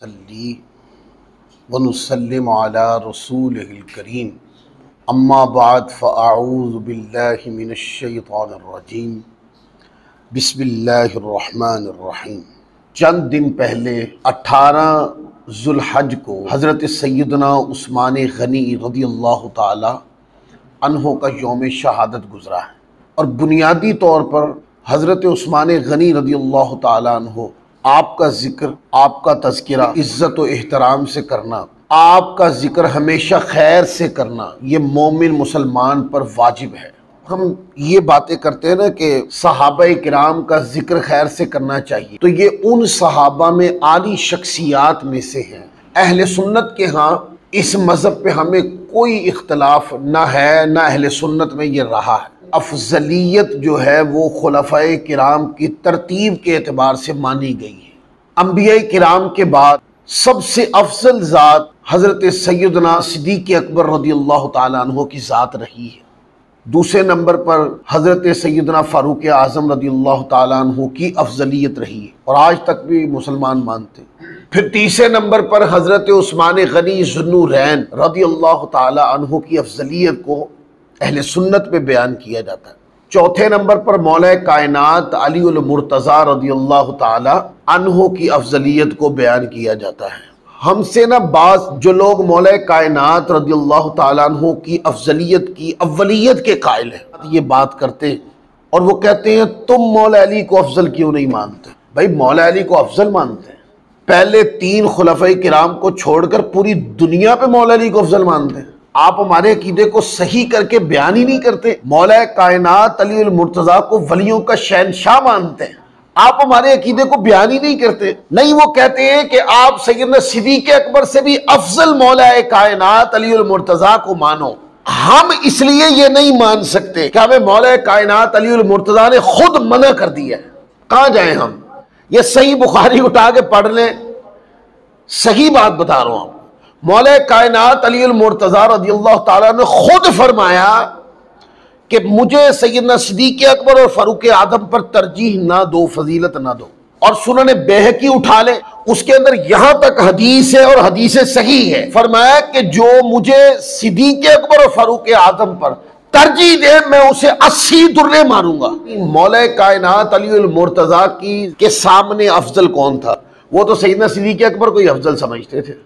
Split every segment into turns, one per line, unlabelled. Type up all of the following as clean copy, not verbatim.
सल्ली व नुसल्लिम अला रसूलिहिल करीम अम्मा बाद फ़अऊज़ु बिल्लाहि मिनश शैतानिर रजीम बिस्मिल्लाहिर रहमानिर रहीम। चंद दिन पहले 18 ज़ुल्हज को हज़रत सैयदना उस्मान गनी रज़ियल्लाहु ताला अन्हो का यौम शहादत गुज़रा है और बुनियादी तौर पर हज़रत उस्मान गनी रज़ियल्लाहु ताला अन्हो आपका ज़िक्र, आपका तज़किरा इज़्ज़त व एहतराम से करना, आपका ज़िक्र हमेशा खैर से करना, ये मोमिन मुसलमान पर वाजिब है। हम ये बातें करते हैं ना कि सहाबा किराम का जिक्र खैर से करना चाहिए, तो ये उन सहाबा में आली शख्सियात में से हैं। अहले सुन्नत के यहाँ इस मज़हब पे हमें कोई इख्तलाफ ना है, ना अहले सुन्नत में ये रहा है। अफजलियत जो है वो खुलफाए किराम की तरतीब के एतबार से मानी गई है। अंबिया किराम के बाद सबसे अफजल ज़ात हज़रत सैयदना सिद्दीक़ अकबर रज़ियल्लाहु ताला अन्हु की ज़ात रही है। दूसरे नंबर पर हज़रत सैयदना फ़ारूक आज़म रज़ियल्लाहु ताला अन्हु की अफजलियत रही है और आज तक भी मुसलमान मानते हैं। फिर तीसरे नंबर पर हज़रत उस्मान गनी ज़ुन्नूरैन रज़ियल्लाहु ताला अन्हु की अफजलियत को अहले सुन्नत पे बयान किया जाता है। चौथे नंबर पर मौला कायनात अली उल मुर्तज़ा रज़ियल्लाहु ताला अन्हु की अफजलियत को बयान किया जाता है। हमसे ना बाज़ जो लोग मौला कायनात रज़ियल्लाहु ताला अन्हु की अफजलियत की अव्वलियत के कायल हैं, ये बात करते हैं और वो कहते हैं तुम मौला अली को अफजल क्यों नहीं मानते। भाई मौला अली को अफजल मानते हैं, पहले 3 खुलफाए किराम को छोड़कर पूरी दुनिया पे मौला अली को अफजल मानते हैं। आप हमारे अकीदे को सही करके बयान ही नहीं करते। मौला कायनात अली उल मुर्तज़ा को वलियों का शहनशाह मानते हैं, आप हमारे अकीदे को बयान ही नहीं करते। नहीं, वो कहते हैं कि आप सैयदना सिद्दीक़ अकबर से भी अफजल मौला कायनात अली उल मुर्तज़ा को मानो। हम इसलिए ये नहीं मान सकते कि हमें मौला कायनात अली उल मुर्तज़ा ने खुद मना कर दिया है। कहाँ जाए हम? ये सही बुखारी उठा के पढ़ लें, सही बात बता रहा हूं। मौला कायनात अली उल मुर्तज़ा रज़ियल्लाहु ताला ने खुद फरमाया कि मुझे सैयदना सिद्दीक़ अकबर और फ़ारूक आज़म पर तरजीह ना दो, फजीलत ना दो। और सुनन बैहक़ी उठा ले, उसके अंदर यहां तक हदीस है और हदीस सही है। फरमाया कि जो मुझे सिद्दीक़ अकबर और फ़ारूक आज़म पर तरजीह दे मैं उसे 80 दुर्रे मारूंगा। मौला कायनात अली उल मुर्तज़ा के सामने अफजल कौन था? वो तो सैयदना सिद्दीक़ अकबर को ही अफजल समझते थे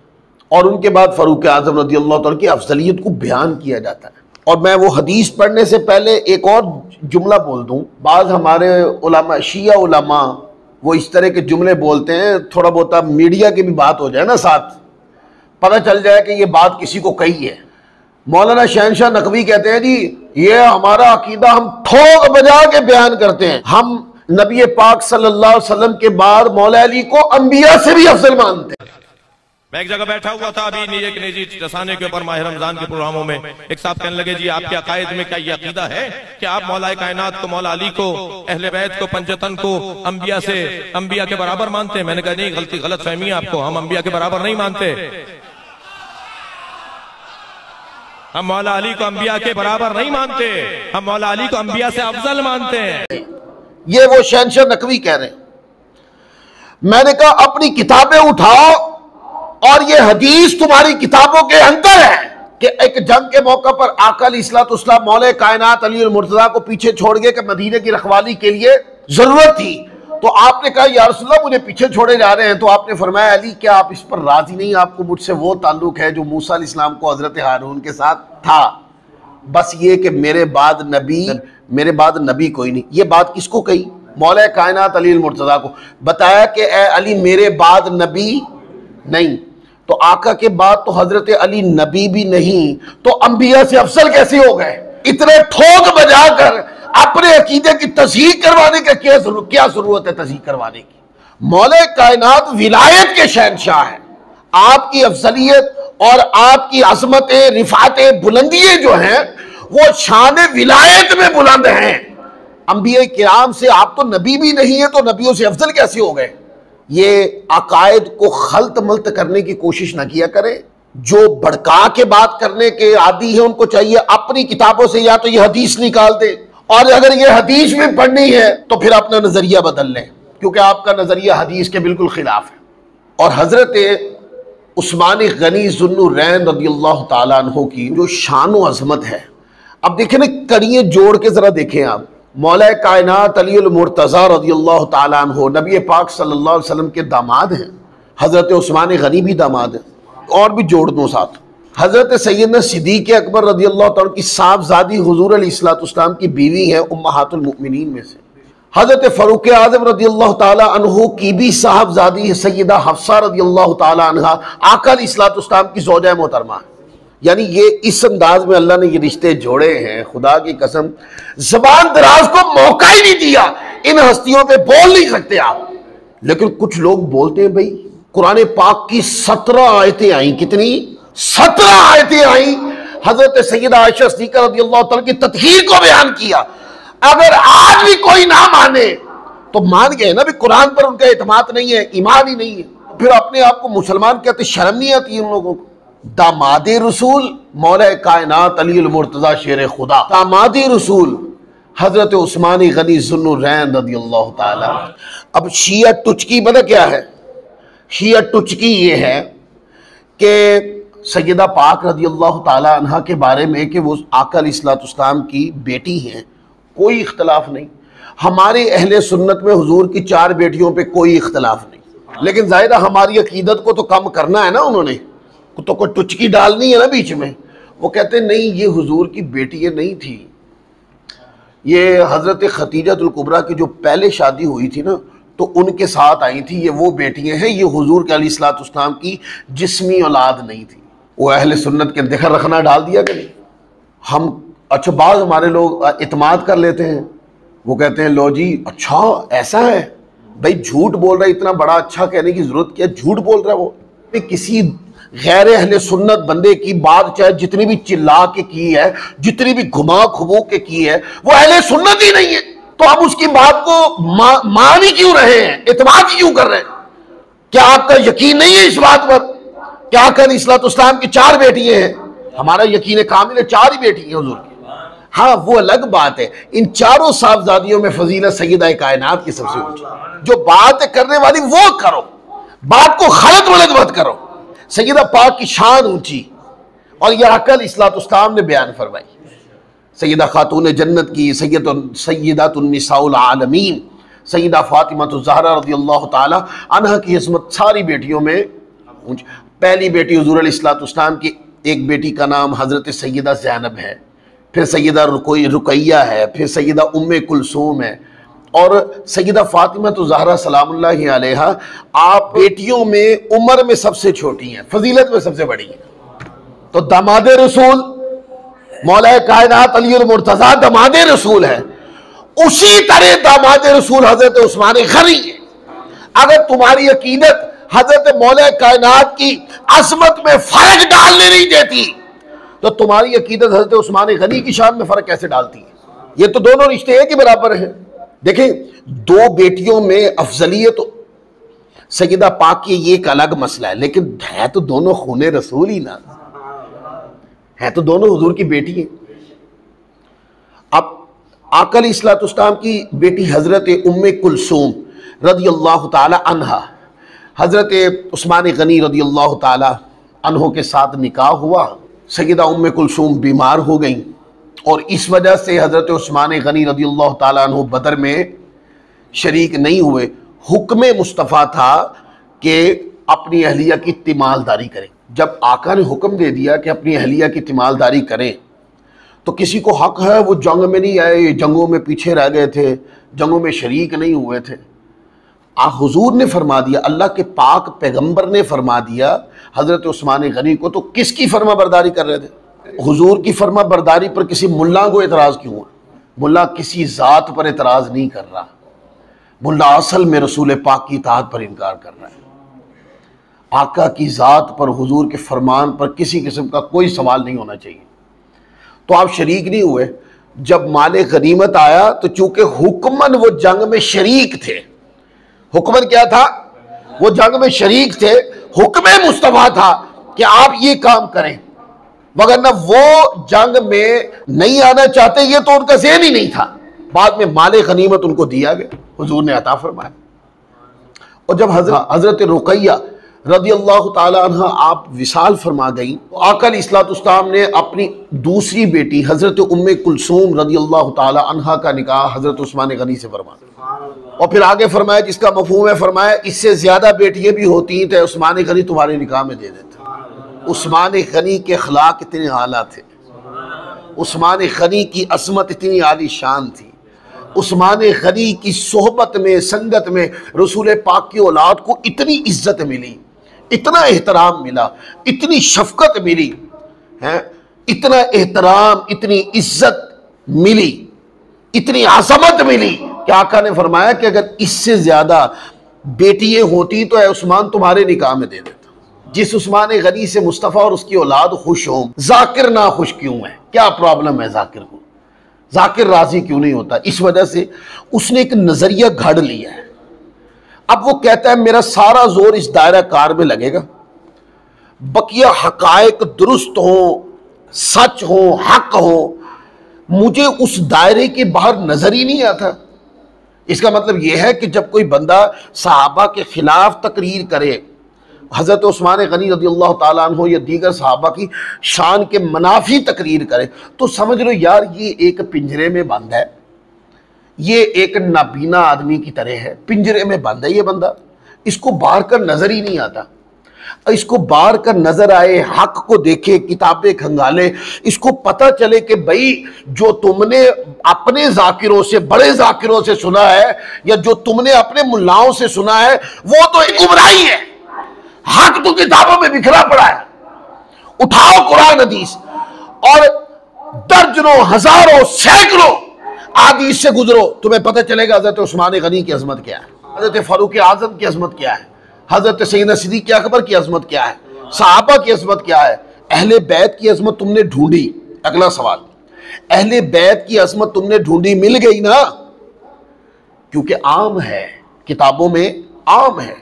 और उनके बाद फ़ारूक आज़म रज़ियल्लाहु ताला की अफजलियत को बयान किया जाता है। और मैं वो हदीस पढ़ने से पहले एक और जुमला बोल दूं। बाज़ हमारे उलमा, शिया उलमा वो इस तरह के जुमले बोलते हैं, थोड़ा बहुत मीडिया की भी बात हो जाए ना, साथ पता चल जाए कि ये बात किसी को कही है। मौलाना शहनशाह नकवी कहते हैं जी ये हमारा अकीदा हम ठोक बजा के बयान करते हैं, हम नबी पाक सल्लल्लाहु अलैहि वसल्लम के बाद मौला अली को अंबिया से भी अफजल मानते हैं।
मैं एक जगह बैठा हुआ था अभी एक निजी रसाने के ऊपर माह रमजान के प्रोग्रामों में, एक साहब कहने लगे जी आपके अकायद में क्या ये अकीदा है कि आप मौला कायनात को, मौला अली को, अहले बैत को, पंचतन को अंबिया के बराबर मानते हैं? मैंने कहा नहीं, गलत फहमी है आपको, हम अंबिया के बराबर नहीं मानते। हम मौला अली को अंबिया के बराबर नहीं मानते, हम मौला अली को अंबिया से अफजल मानते हैं।
ये वो शहनशाह नकवी कह रहे हैं। मैंने कहा अपनी किताबें उठाओ और ये हदीस तुम्हारी किताबों के अंदर है कि एक जंग के मौके पर आका अलैहिस्सलाम मौला कायनात अली उल मुर्तज़ा को पीछे छोड़ गए कि मदीने की रखवाली के लिए जरूरत थी। तो आपने कहा या रसूलल्लाह मुझे पीछे छोड़े जा रहे हैं, तो आपने फरमाया अली क्या आप इस पर राजी नहीं? आपको मुझसे वो ताल्लुक है जो मूसा अलैहिस्सलाम को हजरत हारून के साथ था, बस ये कि मेरे बाद नबी कोई नहीं। ये बात किसको कही? मौला कायनात अली उल मुर्तज़ा को। बताया कि ए अली मेरे बाद नबी नहीं, तो आका के बाद तो हजरत अली नबी भी नहीं, तो अंबिया से अफजल कैसे हो गए? इतने ठोक बजाकर अपने अकीदे की तस्हीह करवाने का क्या जरूरत है? तस्हीह करवाने की। मौला कायनात विलायत के शहनशाह है। आपकी अफजलियत और आपकी अजमत, रिफात, बुलंदियां जो हैं वो शान विलायत में बुलंद हैं। अंबिया किराम से आप तो नबी भी नहीं है, तो नबियों से अफजल कैसे हो गए? ये अकायद को खल्त मल्त करने की कोशिश ना किया करें। जो भड़का के बात करने के आदी है उनको चाहिए अपनी किताबों से या तो ये हदीस निकाल दे, और अगर ये हदीस में पढ़नी है तो फिर अपना नजरिया बदल लें, क्योंकि आपका नजरिया हदीस के बिल्कुल खिलाफ है। और हजरत उस्मान गनी ज़ुन्नुरैन रज़ियल्लाहु ताला अन्हु की जो शान व अज़मत है, अब देखें ना, कड़ियाँ जोड़ के ज़रा देखें आप। मौला कायनात अली अल मुर्तज़ा रज़ियल्लाहु ताला अन्हु नबी पाक सल्लल्लाहु अलैहि वसल्लम के दामाद हैं, हज़रत उस्मान गनी भी दामाद हैं, और भी जोड़ दो साथ। हज़रत सैयदना सिद्दीक़ अकबर रज़ियल्लाहु ताला की साहबजादी हुज़ूर अलैहिस्सलाम की बीवी है, उम्महातुल मुमिनीन में से। हज़रत फ़ारूक आज़म रज़ियल्लाहु ताला अन्हु की भी साहबजादी सैयदा हफ्सा रज़ियल्लाहु ताला अन्हा आका अलैहिस्सलाम की ज़ौजा मोहतरमा है। यानी ये इस अंदाज में अल्लाह ने ये रिश्ते जोड़े हैं, खुदा की कसम ज़बान दराज को मौका ही नहीं दिया। इन हस्तियों पे बोल नहीं सकते आप, लेकिन कुछ लोग बोलते हैं भाई कुरान पाक की 17 आयतें आई, कितनी 17 आयतें आई, हज़रत सैयदा आयशा सिद्दीक़ा रज़ियल्लाहु ताला की तत्हीर को बयान किया। अगर आज भी कोई ना माने तो मान गए ना भी कुरान पर उनका एतमाद नहीं है, ईमान ही नहीं है, फिर अपने आप को मुसलमान कहते, शर्म नहीं आती उन लोगों को। दामादे रसूल मौला कायनात अली अल मुर्तज़ा शेर खुदा, दामादे रसूल हजरत उस्मान गनी ज़ुन्नुरैन रज़ियल्लाहु ताला। अब शिया टुचकी पता क्या है? शिया टुचकी ये है कि सैयदा पाक रज़ियल्लाहु ताला अन्हा के बारे में कि वो आका अलैहिस्सलाम की बेटी हैं, कोई इख्तलाफ नहीं। हमारे अहले सुन्नत में हुजूर की 4 बेटियों पे कोई इख्तलाफ नहीं, लेकिन ज़ाहिर हमारी अकीदत को तो कम करना है ना, उन्होंने तो कोई टुचकी डालनी है ना बीच में। वो कहते नहीं ये हुजूर की बेटी ये नहीं थी, ये हज़रत खतीजतुल कुबरा की जो पहले शादी हुई थी ना, तो उनके साथ आई थी, ये वो बेटियां हैं, ये हुजूर के अलैहिस्सलाम की जिस्मी औलाद नहीं थी। वो अहले सुन्नत के दिखर रखना डाल दिया कि नहीं। हम अच्छा बाज़ हमारे लोग इत्माद कर लेते हैं, वो कहते हैं लो जी अच्छा ऐसा है, भाई झूठ बोल रहा है, इतना बड़ा अच्छा कहने की जरूरत क्या, झूठ बोल रहा है वो। किसी गैर अहले सुन्नत बंदे की बात चाहे जितनी भी चिल्ला के की है, जितनी भी घुमा खुबू के की है, वो अहले सुन्नत ही नहीं है, तो आप उसकी बात को मान ही क्यों रहे हैं, इत्माद क्यों कर रहे हैं? क्या आपका यकीन नहीं है इस बात पर? क्या आका अलैहिस्सलाम की 4 बेटियां हैं? हमारा यकीन कामिल है 4 ही बेटी हैं हुजूर की। हाँ वो अलग बात है, इन चारों साहबजादियों में फजीलत सैयदा कायनात की सबसे ऊंची। जो बात करने वाली वो करो, बात को खलत वलत मत करो। सैयदा पाक की शान ऊंची, और यह आका अलैहिस्सलाम ने बयान फरमाई। सैयदा खातून जन्नत की सैयदातुन निसाउल आलमीन सैयदा फातिमा ज़हरा रज़ियल्लाहु ताला अन्हा की इस्मत सारी बेटियों में ऊंची। पहली बेटी हुजूर अलैहिस्सलाम की एक बेटी का नाम हज़रत सैयदा ज़ैनब है, फिर सैयदा रुकैया है, फिर सैयदा उम्मे कुलसूम है, और सैयदा फातिमा तो ज़हरा सलामुल्लाहि अलैहा आप बेटियों में उम्र में सबसे छोटी हैं, फजीलत में सबसे बड़ी हैं। तो दामादे रसूल मौला कायनात अली अल मुर्तज़ा दामादे रसूल है, उसी तरह दामादे रसूल हजरत उस्मान गनी है। अगर तुम्हारी अकीदत हजरत मौला कायनात की अज़मत में फर्क डालने नहीं देती, तो तुम्हारी अकीदत हजरत उस्मान गनी की शान में फर्क कैसे डालती है? ये तो दोनों रिश्ते एक ही बराबर हैं। देखें 2 बेटियों में अफजलियत तो सैयदा पाक की ये एक अलग मसला है, लेकिन है तो दोनों खूने रसूल ही ना, है तो दोनों हुजूर की बेटी हैं। अब आका अलैहिस्सलाम की बेटी हजरत उम्मे कुलसूम रज़ियल्लाहु ताला अन्हा हजरत उस्मान गनी रज़ियल्लाहु ताला अन्हो के साथ निकाह हुआ। सैयदा उम्मे कुलसूम बीमार हो गई और इस वजह से हजरत उस्मान गनी रज़ियल्लाहु ताला अन्हु बदर में शरीक नहीं हुए। हुक्म मुस्तफ़ा था कि अपनी अहलिया की तिमालदारी करें। जब आका ने हुक्म दे दिया कि अपनी अहलिया की तिमालदारी करें, तो किसी को हक है, वो जंग में नहीं आए, जंगों में पीछे रह गए थे, जंगों में शरीक नहीं हुए थे। हुजूर ने फरमा दिया, अल्लाह के पाक पैगंबर ने फरमा दिया हजरत उस्मान गनी को, तो किसकी फरमा बरदारी कर रहे थे? हुजूर की फरमा बरदारी पर किसी मुल्ला को एतराज़ क्यों है? मुल्ला किसी ज़ात पर एतराज़ नहीं कर रहा, मुल्ला असल में रसूल पाक की इताअत पर इनकार कर रहा है। आका की ज़ात पर हुजूर के फरमान पर किसी किस्म का कोई सवाल नहीं होना चाहिए। तो आप शरीक नहीं हुए। जब माले गनीमत आया तो चूंकि हुक्मन वो जंग में शरीक थे, हुक्मन क्या था? वो जंग में शरीक थे, हुक्म मुस्तफा था कि आप ये काम करें, वगरना वो जंग में नहीं आना चाहते, ये तो उनका ज़हन ही नहीं था। बाद में माले गनीमत उनको दिया गया, हुजूर ने अता फरमाया। और जब हजरत रुकैया रदियल्लाहु ताला अन्हा आप विसाल फरमा गई, तो आका अलैहिस्सलाम ने अपनी दूसरी बेटी हज़रत उम्मे कुलसूम रदियल्लाहु ताला अन्हा का निकाह हज़रत उस्मान गनी से फरमाया। और फिर आगे फरमाया, जिसका मफ़हूम है, फरमाया इससे ज़्यादा बेटियाँ भी होती तो उस्मान गनी तुम्हारे निकाह में दे देते। उस्मान गनी के अखलाक इतने आला थे, उस्मान गनी की अज़मत इतनी आली शान थी, उस्मान गनी की सोहबत में, संगत में रसूल पाक की औलाद को इतनी इज्जत मिली, इतना एहतराम मिला, इतनी शफकत मिली है, इतना एहतराम, इतनी इज्जत मिली, इतनी आज़मत मिली कि आका ने फरमाया कि अगर इससे ज़्यादा बेटियाँ होती तो ए उस्मान तुम्हारे निकाह में दे देता। जिस उस्मान गनी से मुस्तफ़ा और उसकी औलाद खुश हों, जाकिर ना खुश क्यों है? क्या प्रॉब्लम है जाकिर को? जाकिर राजी क्यों नहीं होता? इस वजह से उसने एक नजरिया घड़ लिया है। अब वो कहता है मेरा सारा जोर इस दायरा कार में लगेगा, बकिया हकायक दुरुस्त हो, सच हो, हक हो, मुझे उस दायरे के बाहर नजर ही नहीं आता। इसका मतलब यह है कि जब कोई बंदा सहाबा के खिलाफ तकरीर करे, हज़रत उस्मान गनी रज़ियल्लाहु ताला अन्हु या दीगर सहाबा की शान के मनाफी तकरीर करे, तो समझ लो यार ये एक पिंजरे में बंद है, ये एक नाबीना आदमी की तरह है, पिंजरे में बंद है ये बंदा, इसको बाहर का नजर ही नहीं आता। इसको बाहर का नजर आए, हक को देखे, किताबें खंगाले, इसको पता चले कि भाई जो तुमने अपने जाकिरों से, बड़े जाकिरों से सुना है या जो तुमने अपने मुल्लाओं से सुना है वो तो एक गुमराही है, हक तो किताबों में बिखरा पड़ा है। उठाओ कुरान हदीस और दर्जनों, हजारों, सैकड़ों हदीस से गुजरो, तुम्हें पता चलेगा हजरत उस्मान गनी की अजमत क्या है, हजरत फारूक आजम की अजमत क्या है, हजरत सैयदना सिद्दीक़ अकबर की अजमत क्या है, सहाबा की अजमत क्या है। अहले बैत की अजमत तुमने ढूंढी, अगला सवाल, अहले बैत की अजमत तुमने ढूंढी, मिल गई ना? क्योंकि आम है, किताबों में आम है।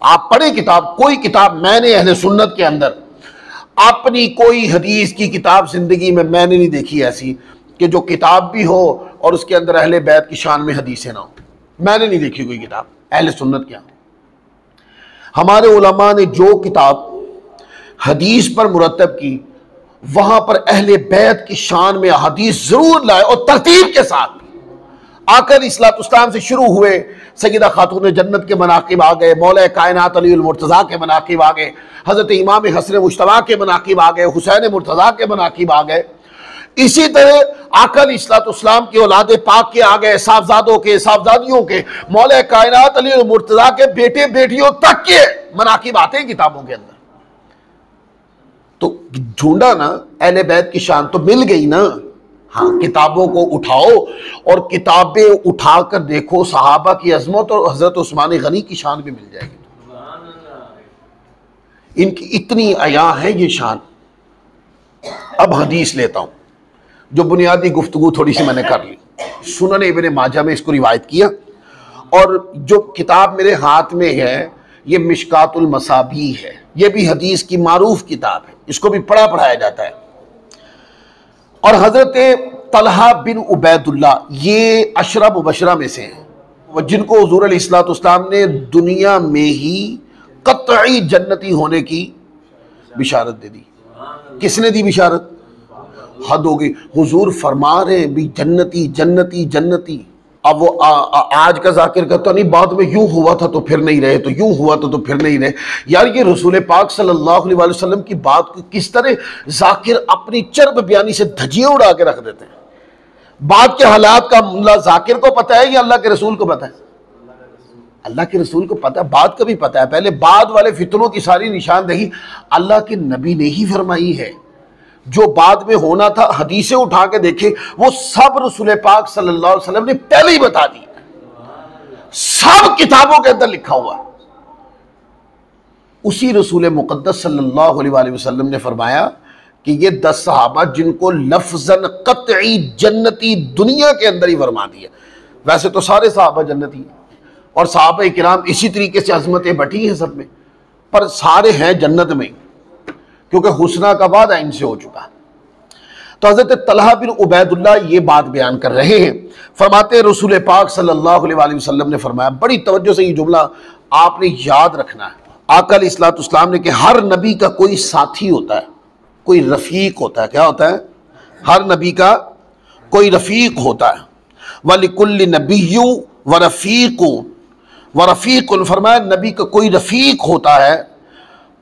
आप पढ़े किताब, कोई किताब मैंने अहले सुन्नत के अंदर अपनी कोई हदीस की किताब जिंदगी में मैंने नहीं देखी ऐसी कि जो किताब भी हो और उसके अंदर अहले बैत की शान में हदीसें ना हो। मैंने नहीं देखी कोई किताब अहले सुन्नत क्या। हमारे उलमा ने जो किताब हदीस पर मुरतब की, वहां पर अहले बैत की शान में हदीस जरूर लाए और तरतीब के साथ। आकर इस्लाम से शुरू हुए, सैयदा खातून जन्नत के मनाकिब आ गए, मौला कायनात अली अल मुर्तज़ा के मनाकिब आ गए, हज़रत इमाम हसन मुश्तबा के मनाकिब आ गए, हुसैन मुर्तज़ा के मनाकिब आ गए। इसी तरह आकर इस्लाम के औलाद पाक के आ गए, साहबजादों के, साहबजादियों के, मौला कायनात अली अल मुर्तज़ा के बेटे बेटियों तक के मनाकिब आते हैं किताबों के अंदर। तो ढूंढा ना अहले बैत की शान, तो मिल गई ना। हाँ, किताबों को उठाओ और किताबें उठाकर देखो, सहाबा की अजमत और हजरत उस्मान गनी की शान भी मिल जाएगी। इनकी इतनी अया है ये शान। अब हदीस लेता हूं, जो बुनियादी गुफ्तगू थोड़ी सी मैंने कर ली। सुनन इब्न माजा में इसको रिवायत किया, और जो किताब मेरे हाथ में है ये मिशकातुल मसाबी है, ये भी हदीस की मारूफ किताब है, इसको भी पढ़ाया जाता है। और हजरत तलहा बिन उबैदुल्लाह ये अशरा मुबशरा में से हैं, जिनको हुजूर अलैहिस्सलाम ने दुनिया में ही कतई जन्नती होने की बिशारत दे दी। किसने दी बिशारत? हद हो गई। हुजूर फरमा रहे भी जन्नती जन्नती जन्नती। अब वो आज का जाकिर कहता नहीं बाद में यूं हुआ था तो फिर नहीं रहे, तो यूं हुआ था तो फिर नहीं रहे। यार ये रसूल पाक सल्लल्लाहु अलैहि वसल्लम की बात को किस तरह जाकिर अपनी चर्ब बयानी से धजियां उड़ा के रख देते हैं। बात के हालात का मुल्ला जाकिर को पता है या अल्लाह के रसूल को पता है? अल्लाह के रसूल को पता है, बात का भी पता है। पहले बाद वाले फितनों की सारी निशानदेही अल्लाह के नबी ने ही फरमाई है। जो बाद में होना था हदीसें उठा के देखे, वो सब रसूल पाक सल्लल्लाहु अलैहि वसल्लम ने पहले ही बता दी, सब किताबों के अंदर लिखा हुआ। उसी रसूल मुक़द्दस सल्लल्लाहु अलैहि वसल्लम ने फरमाया कि ये 10 सहाबा जिनको लफ्ज़न क़त्ई जन्नती दुनिया के अंदर ही फरमा दिया। वैसे तो सारे सहाबा जन्नती हैं और सहाबा किराम इसी तरीके से अज़मतें बटी हैं सब में, पर सारे हैं जन्नत में क्योंकि हुस्ना का वादा इनसे हो चुका। तो हज़रत तलहा बिन उबैदुल्लाह ये बात बयान कर रहे हैं। फरमाते रसूल पाक सल्लल्लाहु अलैहि वसल्लम ने फरमाया, बड़ी तवज्जो से ये जुमला आपने याद रखना है आका अलैहिस्सलाम ने कि हर नबी का कोई साथी होता है, कोई रफ़ीक होता है। क्या होता है? हर नबी का कोई रफ़ीक होता है। वलिकुल्लि नबिय्यु व रफ़ीकुन, फरमाया नबी का कोई रफ़ीक होता है।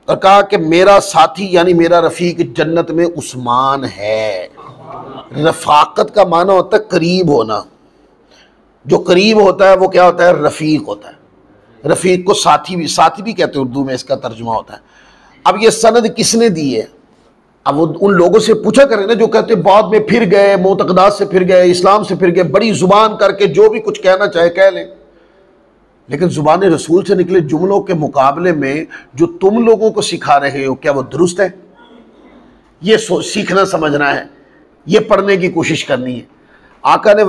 और कहा कि मेरा साथी यानी मेरा रफ़ीक जन्नत में उस्मान है। रफ़ाकत का माना होता है करीब होना। जो करीब होता है वो क्या होता है? रफ़ीक होता है। रफ़ीक को साथी भी कहते हैं, उर्दू में इसका तर्जुमा होता है। अब ये सनद किसने दी है? अब वो उन लोगों से पूछा करें ना जो कहते बाद में फिर गए, मोतकदात से फिर गए, इस्लाम से फिर गए, बड़ी जुबान करके जो भी कुछ कहना चाहे कह लें, लेकिन जुबान रसूल से निकले जुमलों के मुकाबले में जो तुम लोगों को सिखा रहे हो क्या वो दुरुस्त है? ये सीखना समझना है, ये पढ़ने की कोशिश करनी है। आका ने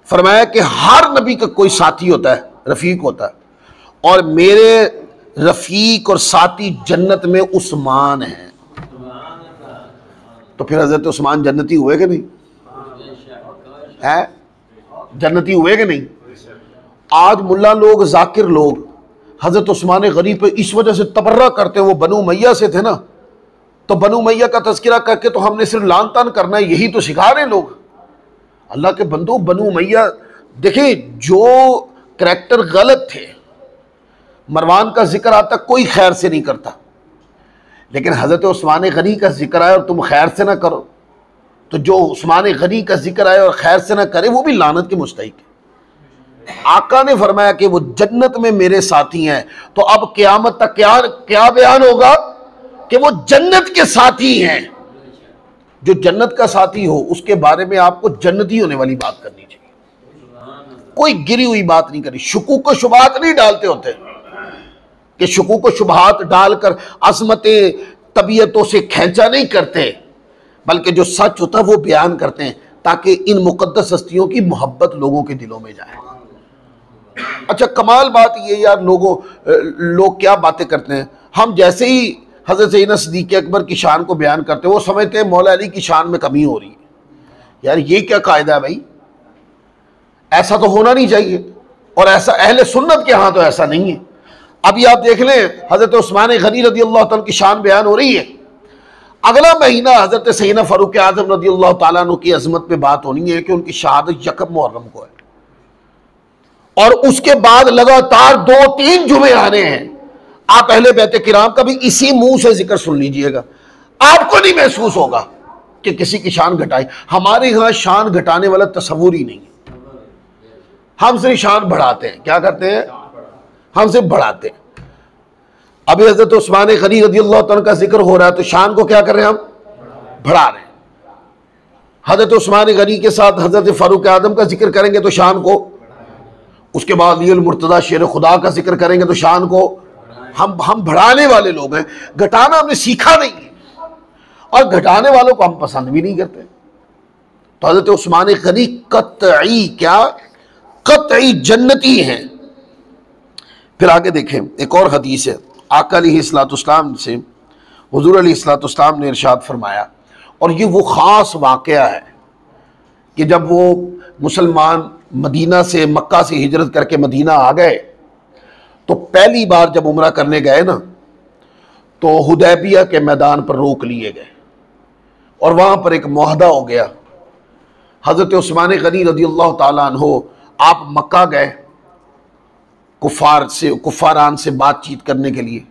फरमाया कि हर नबी का कोई साथी होता है, रफ़ीक होता है, और मेरे रफ़ीक और साथी जन्नत में उस्मान है। तो फिर हज़रत उस्मान जन्नती हुए कि नहीं? है जन्नती हुए कि नहीं? आज मुल्ला लोग, जाकिर लोग हज़रत उस्मान गनी पे इस वजह से तबर्रा करते हैं, वो बनु मैया से थे ना, तो बनु मैया का तज़किरा करके तो हमने सिर्फ लान तान करना है, यही तो सिखा रहे लोग। अल्लाह के बंदो, बनु मैया देखिए जो करैक्टर गलत थे, मरवान का जिक्र आता कोई खैर से नहीं करता, लेकिन हज़रत उस्मान गनी का जिक्र आए और तुम खैर से ना करो, तो जो उस्मान गनी का जिक्र आए और खैर से ना करे वो भी लानत के मुस्तहिक है। आका ने फरमाया कि वो जन्नत में मेरे साथी हैं। तो अब क़यामत तक क्या बयान होगा कि वो जन्नत के साथी हैं। जो जन्नत का साथी हो उसके बारे में आपको जन्नती होने वाली बात करनी चाहिए, कोई गिरी हुई बात नहीं करनी। शुकूक व शुबहात नहीं डालते होते कि शुकूक व शुबहात डालकर अज़मत तबीयतों से खींचा नहीं करते, बल्कि जो सच होता है वो बयान करते हैं ताकि इन मुक़द्दस हस्तियों की मोहब्बत लोगों के दिलों में जाए। अच्छा, कमाल बात ये यार, लोग क्या बातें करते हैं। हम जैसे ही हज़रत सैयदना सिद्दीक़ अकबर की शान को बयान करते हैं वो समझते हैं मौला अली की शान में कमी हो रही है। यार ये क्या कायदा है भाई? ऐसा तो होना नहीं चाहिए, और ऐसा अहले सुन्नत के यहाँ तो ऐसा नहीं है। अभी आप देख लें हज़रत उस्मान गनी रज़ियल्लाहु ताला की शान बयान हो रही है, अगला महीना हज़रत सैयदना फ़ारूक आज़म रज़ियल्लाहु ताला अन्हु की अज़मत पे बात होनी है कि उनकी शहादत यकम मुहर्रम को है, और उसके बाद लगातार 2-3 जुमे आने हैं। आप अहले बैत किराम का भी इसी मुंह से जिक्र सुन लीजिएगा, आपको नहीं महसूस होगा कि किसी की शान घटाई। हमारे यहाँ शान घटाने वाला तस्वुर ही नहीं है, हम सिर्फ शान बढ़ाते हैं। क्या करते हैं? हम सिर्फ बढ़ाते हैं। अभी हज़रत उस्मान गनी रज़ियल्लाहु ताला का जिक्र हो रहा है तो शान को क्या कर रहे हैं? हम बढ़ा रहे हैं। हज़रत उस्मान गनी के साथ हज़रत फ़ारूक आज़म का जिक्र करेंगे तो शान को, उसके बाद अली मुर्तज़ा शेर खुदा का जिक्र करेंगे तो शान को हम बढ़ाने वाले लोग हैं। घटाना हमने सीखा नहीं है, और घटाने वालों को हम पसंद भी नहीं करते। तो हज़रत उस्मान गनी कतई जन्नती हैं। फिर आगे देखें, एक और हदीस है आका अलैहिस्सलाम से, हुज़ूर अलैहिस्सलाम ने इरशाद फरमाया, और ये वो ख़ास वाक़या है कि जब वो मुसलमान मदीना से, मक्का से हिजरत करके मदीना आ गए तो पहली बार जब उम्रा करने गए ना तो हुदैबिया के मैदान पर रोक लिए गए और वहाँ पर एक मुआहदा हो गया। हज़रत उस्मान गनी रज़ियल्लाहु ताला अन्हु आप मक्का गए कुफ़ारान से बातचीत करने के लिए,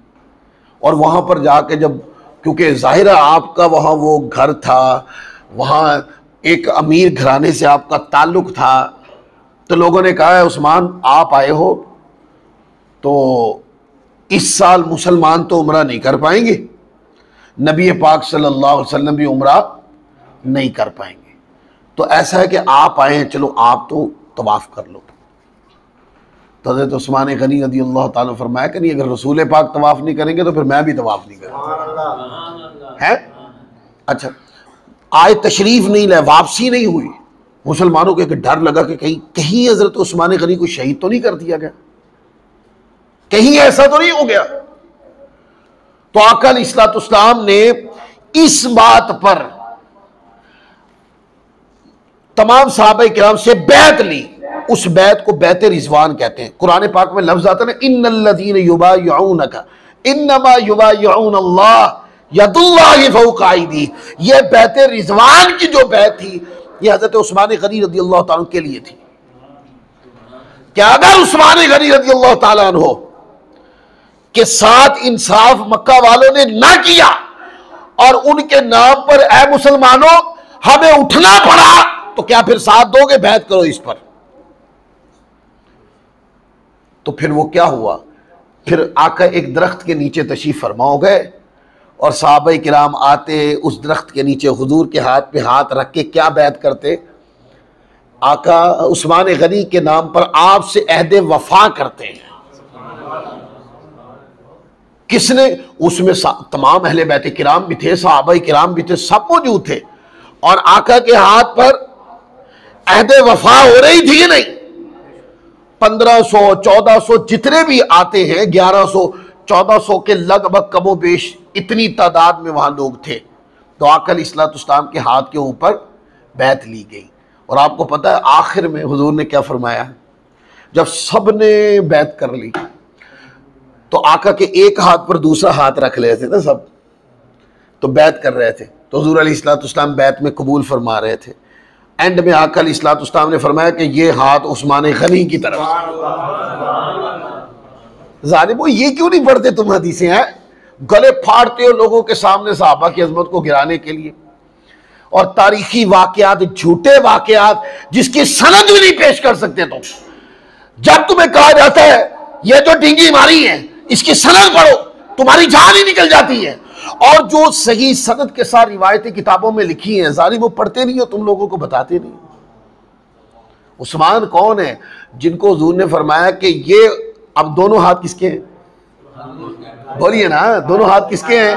और वहाँ पर जाके जब, क्योंकि ज़ाहिर है आपका वहाँ वो घर था, वहाँ एक अमीर घराने से आपका ताल्लुक़ था, तो लोगों ने कहा है उस्मान आप आए हो तो इस साल मुसलमान तो उम्रा नहीं कर पाएंगे, नबी पाक सल्लल्लाहु अलैहि वसल्लम भी उम्रा नहीं कर पाएंगे, तो ऐसा है कि आप आए हैं, चलो आप तो तवाफ़ कर लो। तो हज़रत उस्मान गनी रज़ियल्लाहु ताला फरमाया कि नहीं, अगर रसूल पाक तवाफ़ नहीं करेंगे तो फिर मैं भी तवाफ़ नहीं करूँगा। है अच्छा, आए तशरीफ़ नहीं लाए, वापसी नहीं हुई। मुसलमानों को एक डर लगा कि कहीं हज़रत उस्मान गनी को शहीद तो नहीं कर दिया गया, कहीं ऐसा तो नहीं हो गया। तो आका अलैहिस्सलाम ने इस बात पर तमाम सहाबा किराम से बैत ली उस बैत को बैत रिजवान कहते हैं। कुरान पाक में लफ्ज आता है ना, इन्नल्लज़ीना युबायिऊनका इन्नमा युबायिऊनल्लाह यदुल्लाहि फौका अयदीहिम। ये बैत रिजवान की जो बैत थी, ये हजरत उस्मान गनी रज़ियल्लाहु ताला के लिए थी। क्या अगर उस्मान गनी रज़ियल्लाहु ताला अन्हु के साथ इंसाफ मक्का वालों ने ना किया और उनके नाम पर ऐ मुसलमानों हमें उठना पड़ा, तो क्या फिर साथ दोगे? बैत करो इस पर। तो फिर वो क्या हुआ? फिर आका एक दरख्त के नीचे तशरीफ फरमा हो गए और सहाबाए किराम आते, उस दरख्त के नीचे हुजूर के हाथ पे हाथ रख के क्या बैत करते? आका उस्मान गनी के नाम पर आपसे अहदे वफा करते हैं। किसने? उसमें तमाम अहले बैत किराम भी थे, सहाबाए किराम भी थे, सब मौजूद थे और आका के हाथ पर अहदे वफा हो रही थी कि नहीं? 1500 1400 जितने भी आते हैं, 1100 1400 के लगभग कमो बेश इतनी तादाद में वहां लोग थे। तो आका अलैहिस्सलाम के हाथ के ऊपर बैत ली गई। और आपको पता है आखिर में हुजूर ने क्या फरमाया? जब सब ने बैत कर ली तो आका के एक हाथ पर दूसरा हाथ रख ले थे ना सब, तो बैत कर रहे थे। तो हुजूर अलैहिस्सलाम बैत में कबूल फरमा रहे थे। एंड में आका अलैहिस्सलाम ने फरमाया कि ये हाथ उस्मान गनी की तरफ। जालिमो ये क्यों नहीं पढ़ते तुम हदीसें? हैं गले फाड़ते हो लोगों के सामने सहाबा की अजमत को गिराने के लिए, और तारीखी वाकयात, झूठे वाकयात जिसकी सनद भी नहीं पेश कर सकते तुम। जब तुम्हें कहा जाता है ये जो डींगी मारी है इसकी सनद पढ़ो, तुम्हारी जान ही निकल जाती है। और जो सही सनद के साथ रिवायतें किताबों में लिखी हैं, जालिम वो पढ़ते नहीं हो, तुम लोगों को बताते नहीं। उस्मान कौन है जिनको हुजूर ने फरमाया कि ये अब दोनों हाथ किसके हैं? बोलिए ना, दोनों हाथ किसके हैं?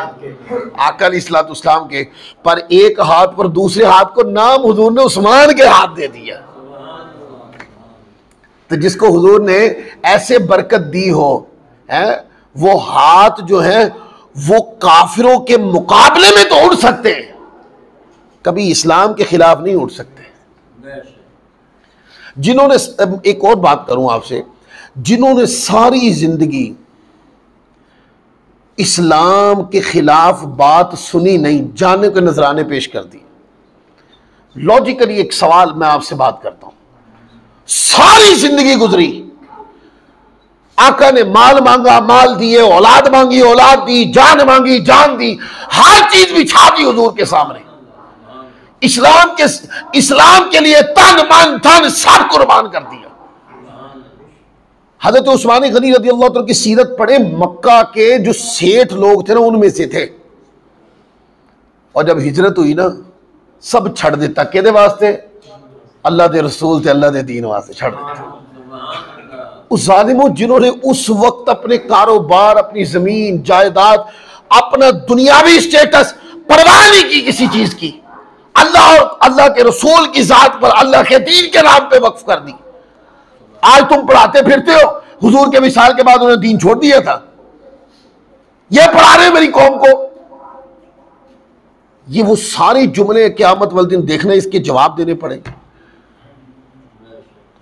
आका अलैहिस्सलाम के। पर एक हाथ पर दूसरे हाथ को नाम हुजूर ने उस्मान के हाथ दे दिया। तो जिसको हुजूर ने ऐसे बरकत दी हो है, वो हाथ जो है वो काफिरों के मुकाबले में तो उड़ सकते हैं, कभी इस्लाम के खिलाफ नहीं उड़ सकते। जिन्होंने, एक और बात करूं आपसे, जिन्होंने सारी जिंदगी इस्लाम के खिलाफ बात सुनी नहीं, जाने के नजराने पेश कर दी। लॉजिकली एक सवाल मैं आपसे बात करता हूं, सारी जिंदगी गुजरी, आका ने माल मांगा माल दिए, औलाद मांगी औलाद दी, जान मांगी जान दी, हर चीज बिछा दी हुजूर के सामने। इस्लाम के लिए तन मन धन सब कुर्बान कर दिया। हजरत उस्मान गनी रज़ियल्लाहु अन्हु की सीरत पढ़े, मक्का के जो सेठ लोग थे ना उनमें से थे। और जब हिजरत हुई ना, सब छड़ देता केदे वास्ते? अल्लाह दे रसूल थे, अल्लाह दे दीन वास्ते छड़ देता। उस जालिमों जिन्होंने उस वक्त अपने कारोबार, अपनी जमीन जायदाद, अपना दुनियावी स्टेटस परवाह नहीं की किसी चीज की, अल्लाह और अल्लाह के रसूल की जात पर, अल्लाह के दीन के नाम पे वक्फ कर दी। आज तुम पढ़ाते फिरते हो, हुजूर के विसाल के बाद उन्होंने दीन छोड़ दिया था, ये पढ़ा रहे मेरी कौम को। ये वो सारे जुमले क़यामत वाले दिन देखना, इसके जवाब देने पड़ेंगे।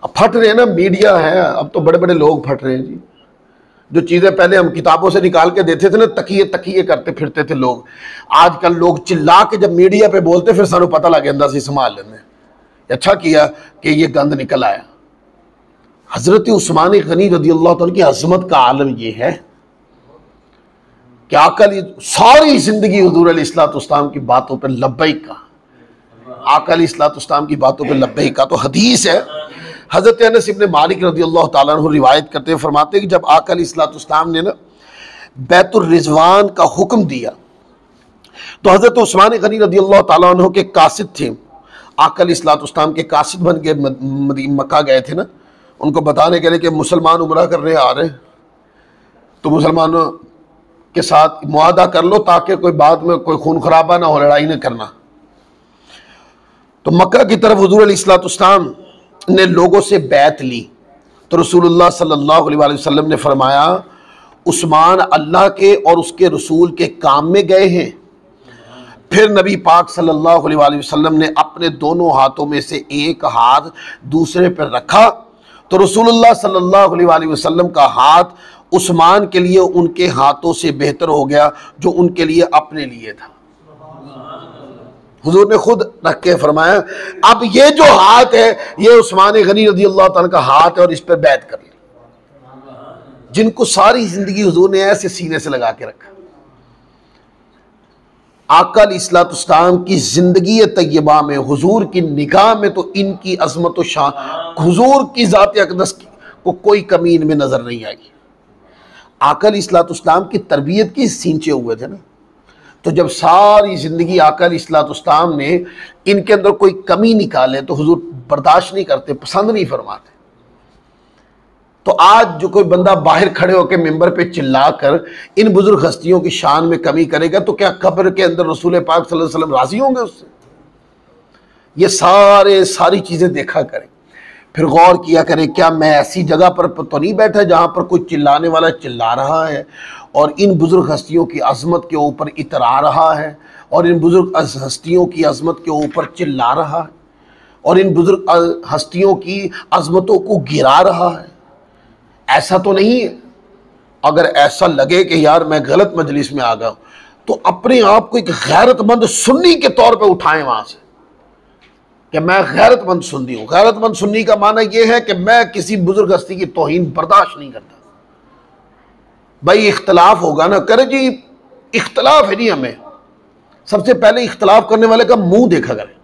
अब फट रहे हैं ना, मीडिया है, अब तो बड़े बड़े लोग फट रहे हैं जी। जो चीजें पहले हम किताबों से निकाल के देते थे ना, तकिए तकिए करते फिरते थे लोग, आजकल लोग चिल्ला के जब मीडिया पे बोलते फिर सानू पता लग जाता सी संभाल लेने। अच्छा किया कि ये गंद निकल आया। हजरत उस्मान गनी रज़ियल्लाहु अन्हु की अजमत का आलम ये है कि आका सारी जिंदगी हुजूर अलैहिस्सलाम की बातों पर लब्बैक का, आका अलैहिस्सलाम की बातों पर लब्बैक का। तो हदीस है, हजरत अनस इब्न मालिक रज़ियल्लाहु ताला अन्हु रिवायत करते हुए फरमाते हैं कि जब आका अलैहिस्सलाम ने ना बैतुर रिजवान का हुक्म दिया, तो हजरत उस्मान गनी रज़ियल्लाहु ताला अन्हु के कासिद थे, आका अलैहिस्सलाम के कासिद बन के मक्का गए थे ना, उनको बताने के लिए कि मुसलमान उम्रा करने आ रहे हैं, तो मुसलमानों के साथ मुआहदा कर लो ताकि कोई बाद में कोई खून खराबा ना हो, लड़ाई न करना। तो मक्का की तरफ हुजूर अलैहिस्सलाम ने लोगों से बैत ली, तो रसूलुल्लाह सल्लल्लाहु अलैहि वसल्लम ने फरमाया, उस्मान अल्लाह के और उसके रसूल के काम में गए हैं। फिर नबी पाक सल्लल्लाहु अलैहि वसल्लम ने अपने दोनों हाथों में से एक हाथ दूसरे पर रखा तो रसूलुल्लाह सल्लल्लाहु अलैहि वसल्लम का हाथ उस्मान के लिए उनके हाथों से बेहतर हो गया जो उनके लिए अपने लिए था। हुजूर ने खुद रख के फरमाया, अब ये जो हाथ है ये उस्मान गनी रज़ियल्लाहु ताला का हाथ है और इस पर बैत कर ली, जिनको सारी जिंदगी हुजूर ने ऐसे सीने से लगा के रखा। आका अलैहिस्सलाम की जिंदगी तय्यबा में, हुजूर की निगाह में तो इनकी अजमत व शान, हुजूर की ज़ात अक़दस को कोई कमी इनमें नजर नहीं आई। आका अलैहिस्सलाम की तरबियत की सींचे हुए थे ना, तो जब सारी जिंदगी आका अलैहिस्सलाम ने इनके अंदर कोई कमी निकाले तो हुजूर बर्दाश्त नहीं करते, पसंद नहीं फरमाते। तो आज जो कोई बंदा बाहर खड़े होकर मिंबर पे चिल्लाकर इन बुजुर्ग हस्तियों की शान में कमी करेगा तो क्या कब्र के अंदर रसूल पाक सल्लल्लाहु अलैहि वसल्लम राजी होंगे उससे? ये सारी चीजें देखा करें, फिर गौर किया करें, क्या मैं ऐसी जगह पर तो नहीं बैठा जहां पर कोई चिल्लाने वाला चिल्ला रहा है और इन बुजुर्ग हस्तियों की अजमत के ऊपर इतरा रहा है और इन बुजुर्ग हस्तियों की अजमत के ऊपर चिल्ला रहा है और इन बुजुर्ग हस्तियों की अजमतों को गिरा रहा है? ऐसा तो नहीं है। अगर ऐसा लगे कि यार मैं गलत मजलिस में आ गया तो अपने आप को एक गैरतमंद सुन्नी के तौर पे उठाएं वहां से कि मैं गैरतमंद सुन्नी हूं। गैरतमंद सुन्नी का माना यह है कि मैं किसी बुजुर्ग हस्ती की तौहीन बर्दाश्त नहीं करता। भाई इख्तलाफ होगा ना, करे जी इख्तलाफ है नहीं, हमें सबसे पहले इख्तलाफ करने वाले का मुंह देखा करें।